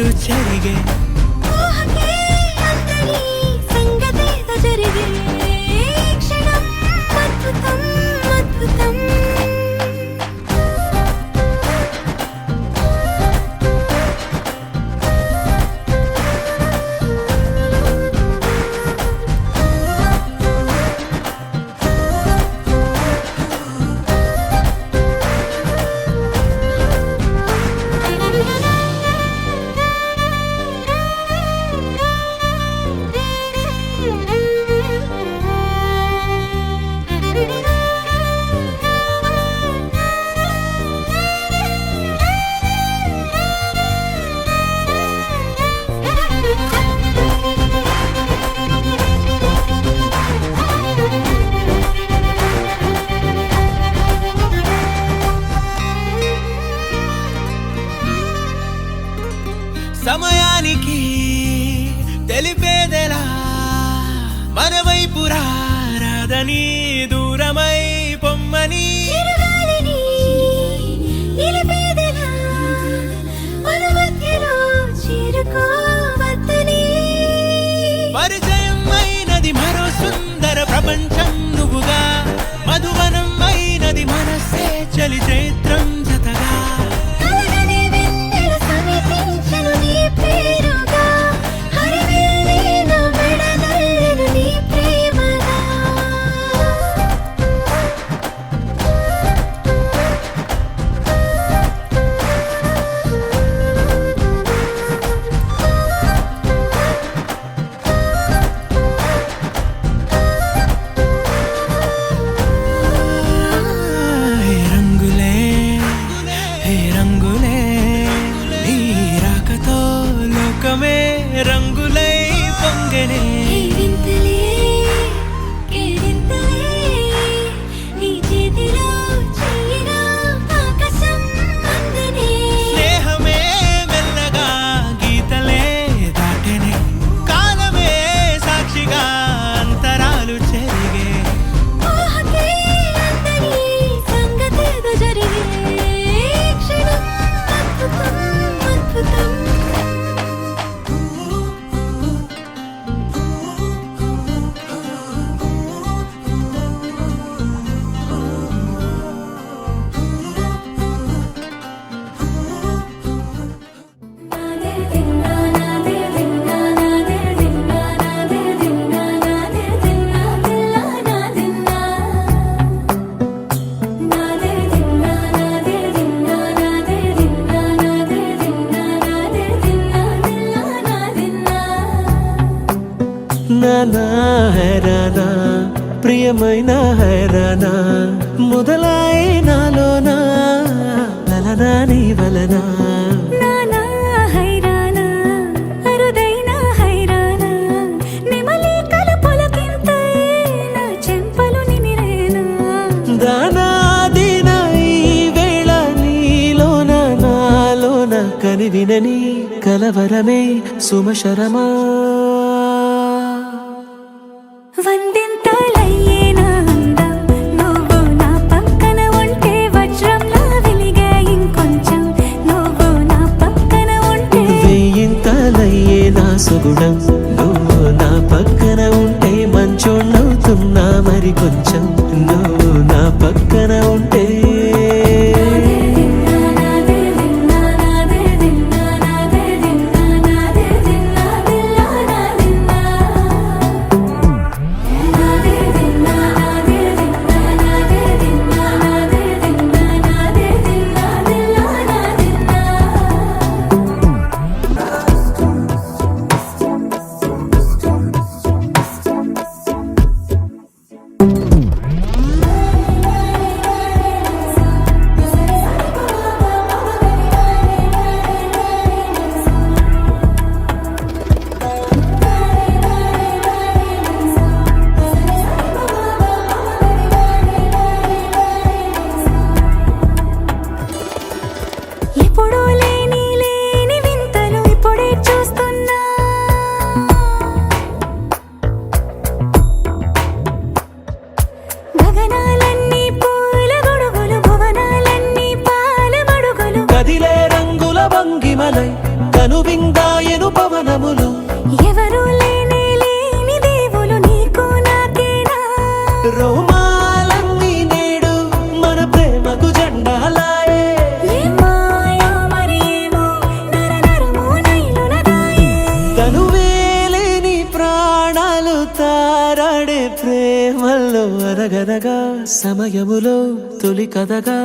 అంతరాలు చెరిగే సమయానికి తెలిపేదెలా మన వైపు రాదని దూరమై పొమ్మని పరిచయం అయినది మరో సుందర ప్రపంచం నువ్వుగా మధువనం అయినది మనసే చలి చైత్రం జతగా రంగులై పొంగనే స్నేహమే మెల్లగా గీతలే దాటెనే కాలమే సాక్షిగా అంతరాలు చెరిగే నానా హైరానా ప్రియమైన హైరానా మొదలై నాలోనా లలనా నీ వలనా నానా హైరానా అరుదైన హైరానా నిమలి కలపులకింతై నా చెంపలు నిమిరేనా దానాదిన ఈ వేళ నీలోన నాలోన కనివినని కలవరమే సుమశరమా వందింతలయ్యేనా అందం నువ్వు నా పక్కన ఉంటే వజ్రంలా వెలిగే ఇంకొంచెం నువ్వు నా పక్కన ఉంటే వెయ్యింతలయ్యే నా సుగుణం నువ్వు నా పక్కన ఉంటే మంచోళ్ళవుతున్నా మరి కొంచెం నువ్వు నా పక్కన ఉంటే నాయను పవనములు ఎవరు లేని దేవులు నీకు నాకేనా రోమాలన్నీ నేడు మన ప్రేమకు జెండాలాయే ఏ మాయా మరేమో నరనరమో నైలున దాయే తనువేలేని ప్రాణాలు తారాడే ప్రేమల్లో అరగరగా సమయములో తొలి కథగా